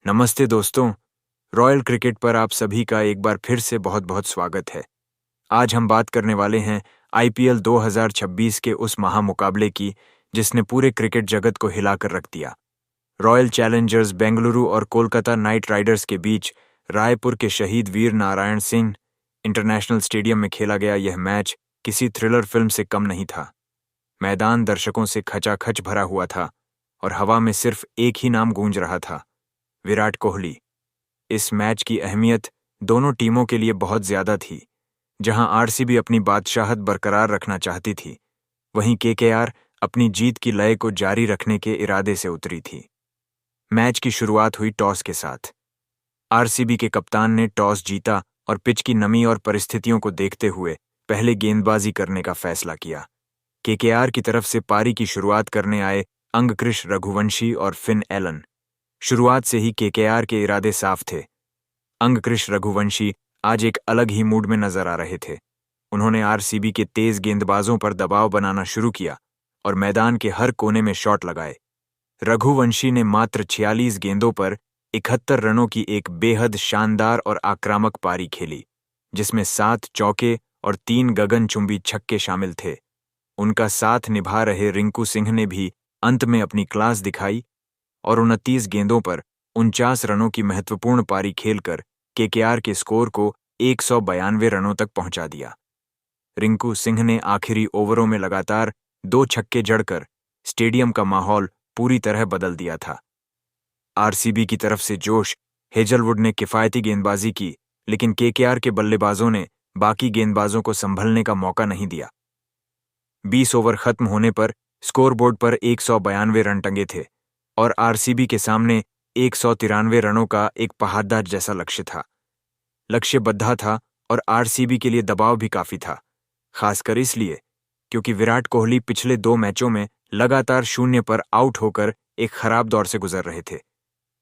नमस्ते दोस्तों, royal cricket पर आप सभी का एक बार फिर से बहुत-बहुत स्वागत है। आज हम बात करने वाले हैं आईपीएल 2026 के उस महामुकाबले की, जिसने पूरे क्रिकेट जगत को हिलाकर रख दिया। रॉयल चैलेंजर्स बेंगलुरु और कोलकाता नाइट राइडर्स के बीच रायपुर के शहीद वीर नारायण सिंह इंटरनेशनल स्टेडियम में खेला गया यह मैच किसी थ्रिलर फिल्म से कम नहीं था। मैदान दर्शकों से खचाखच भरा हुआ था और हवा में सिर्फ एक ही नाम गूंज रहा था, विराट कोहली। इस मैच की अहमियत दोनों टीमों के लिए बहुत ज्यादा थी। जहां आरसीबी अपनी बादशाहत बरकरार रखना चाहती थी, वहीं केकेआर अपनी जीत की लय को जारी रखने के इरादे से उतरी थी। मैच की शुरुआत हुई टॉस के साथ। आरसीबी के कप्तान ने टॉस जीता और पिच की नमी और परिस्थितियों को देखते हुए पहले गेंदबाजी करने का फैसला किया। केकेआर की तरफ से पारी की शुरुआत करने आए अंगक्रिश रघुवंशी और फिन एलन। शुरुआत से ही केकेआर के इरादे साफ थे। अंगक्रिश रघुवंशी आज एक अलग ही मूड में नजर आ रहे थे। उन्होंने आरसीबी के तेज गेंदबाजों पर दबाव बनाना शुरू किया और मैदान के हर कोने में शॉट लगाए। रघुवंशी ने मात्र 46 गेंदों पर 71 रनों की एक बेहद शानदार और आक्रामक पारी खेली, जिसमें 7 चौके और 3 गगनचुंबी छक्के शामिल थे। उनका साथ निभा रहे रिंकू सिंह ने भी अंत में अपनी क्लास दिखाई और 29 गेंदों पर 49 रनों की महत्वपूर्ण पारी खेलकर केकेआर के स्कोर को 192 रनों तक पहुंचा दिया। रिंकू सिंह ने आखिरी ओवरों में लगातार 2 छक्के जड़कर स्टेडियम का माहौल पूरी तरह बदल दिया था। आरसीबी की तरफ से जोश हेजलवुड ने किफायती गेंदबाजी की, लेकिन केकेआर के बल्लेबाजों ने बाकी गेंदबाजों को संभलने का मौका नहीं दिया। 20 ओवर खत्म होने पर स्कोरबोर्ड पर 192 रन टंगे थे और आरसीबी के सामने 193 रनों का एक पहाड़दार जैसा लक्ष्य था। लक्ष्य बद्धा था और आरसीबी के लिए दबाव भी काफी था, खासकर इसलिए क्योंकि विराट कोहली पिछले 2 मैचों में लगातार 0 पर आउट होकर एक खराब दौर से गुजर रहे थे।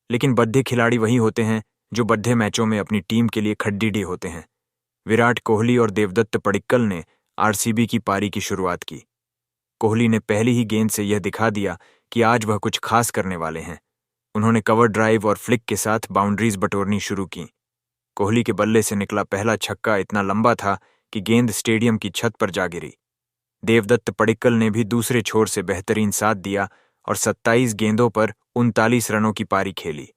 लेकिन बद्धे खिलाड़ी वही होते हैं जो बद्धे मैचों में अपनी टीम के लिए खड्डीडे होते हैं। विराट कोहली और देवदत्त पडिक्कल ने आरसीबी की पारी की शुरुआत की। कोहली ने पहली ही गेंद से यह दिखा दिया कि आज वह कुछ खास करने वाले हैं। उन्होंने कवर ड्राइव और फ्लिक के साथ बाउंड्रीज बटोरनी शुरू की। कोहली के बल्ले से निकला पहला छक्का इतना लंबा था कि गेंद स्टेडियम की छत पर जा गिरी। देवदत्त पडिक्कल ने भी दूसरे छोर से बेहतरीन साथ दिया और 27 गेंदों पर 39 रनों की पारी खेली।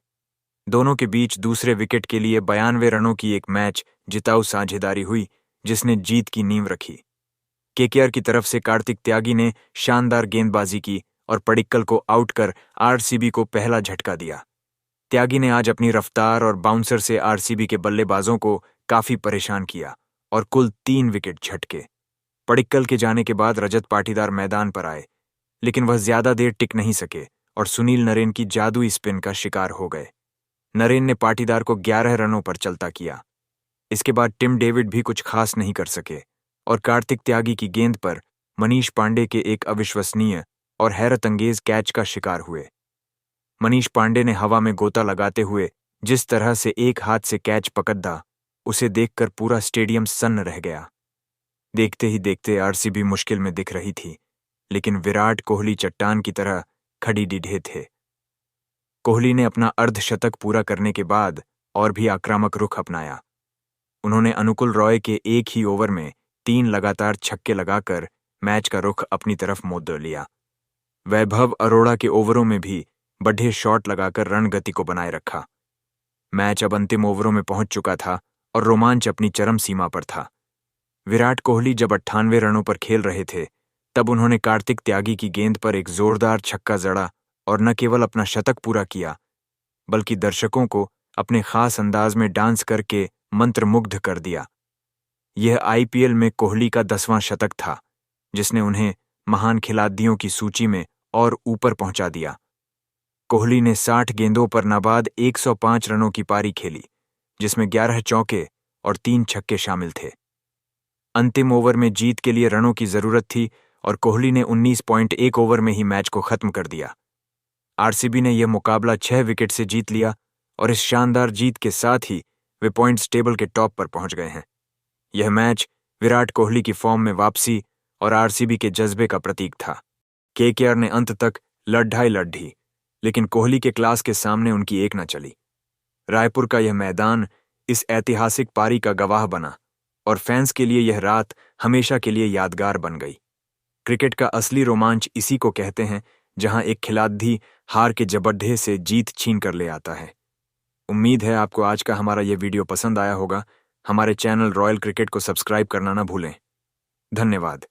दोनों के बीच दूसरे विकेट के लिए 92 रनों की एक मैच जिताऊ साझेदारी हुई, जिसने जीत की नींव रखी। केकेआर की तरफ से कार्तिक त्यागी ने शानदार गेंदबाजी की और पडिक्कल को आउट कर आरसीबी को पहला झटका दिया। त्यागी ने आज अपनी रफ्तार और बाउंसर से आरसीबी के बल्लेबाजों को काफी परेशान किया और कुल 3 विकेट झटके। पडिक्कल के जाने के बाद रजत पाटीदार मैदान पर आए, लेकिन वह ज्यादा देर टिक नहीं सके और सुनील नरेन की जादुई स्पिन का शिकार हो गए। नरेन ने पाटीदार को 11 रनों पर चलता किया। इसके बाद टिम डेविड भी कुछ खास नहीं कर सके और कार्तिक त्यागी की गेंद पर मनीष पांडे के एक अविश्वसनीय और हैरतअंगेज कैच का शिकार हुए। मनीष पांडे ने हवा में गोता लगाते हुए जिस तरह से एक हाथ से कैच पकड़ा, उसे देखकर पूरा स्टेडियम सन्न रह गया। देखते ही देखते आरसीबी मुश्किल में दिख रही थी, लेकिन विराट कोहली चट्टान की तरह खड़ी डिढे थे। कोहली ने अपना अर्धशतक पूरा करने के बाद और भी आक्रामक रुख अपनाया। उन्होंने अनुकुल रॉय के एक ही ओवर में 3 लगातार छक्के लगाकर मैच का रुख अपनी तरफ मोड़ लिया। वैभव अरोड़ा के ओवरों में भी बढ़े शॉट लगाकर रणगति को बनाए रखा। मैच अब अंतिम ओवरों में पहुंच चुका था और रोमांच अपनी चरम सीमा पर था। विराट कोहली जब 98 रनों पर खेल रहे थे, तब उन्होंने कार्तिक त्यागी की गेंद पर एक जोरदार छक्का जड़ा और न केवल अपना शतक पूरा किया, बल्कि दर्शकों को अपने खास अंदाज में डांस करके मंत्रमुग्ध कर दिया। यह आईपीएल में कोहली का 10वां शतक था, जिसने उन्हें महान खिलाड़ियों की सूची में और ऊपर पहुंचा दिया। कोहली ने 60 गेंदों पर नाबाद 105 रनों की पारी खेली, जिसमें 11 चौके और 3 छक्के शामिल थे। अंतिम ओवर में जीत के लिए रनों की जरूरत थी और कोहली ने 19.1 ओवर में ही मैच को खत्म कर दिया। आरसीबी ने यह मुकाबला 6 विकेट से जीत लिया और इस शानदार जीत के साथ ही वे पॉइंट्स टेबल के टॉप पर पहुंच गए हैं। यह मैच विराट कोहली की फॉर्म में वापसी और आरसीबी के जज्बे का प्रतीक था। केकेआर ने अंत तक लड्ढाई लड्ढी, लेकिन कोहली के क्लास के सामने उनकी एक न चली। रायपुर का यह मैदान इस ऐतिहासिक पारी का गवाह बना और फैंस के लिए यह रात हमेशा के लिए यादगार बन गई। क्रिकेट का असली रोमांच इसी को कहते हैं जहां एक खिलाड़ी हार के जबड्ढे से जीत छीन कर ले आता है। उम्मीद है आपको आज का हमारा यह वीडियो पसंद आया होगा। हमारे चैनल रॉयल क्रिकेट को सब्सक्राइब करना ना भूलें। धन्यवाद।